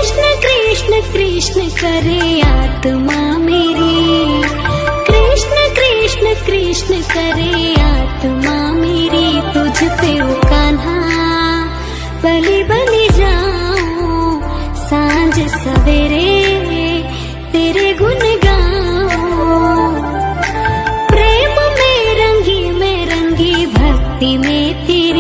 कृष्ण कृष्ण कृष्ण करे आत्मा मेरी, कृष्ण कृष्ण कृष्ण करे आत्मा मेरी। तुझ पे ओ कान्हा बलि बलि जाऊं, सांझ सवेरे तेरे गुण गाऊं। प्रेम में रंगी भक्ति में तेरी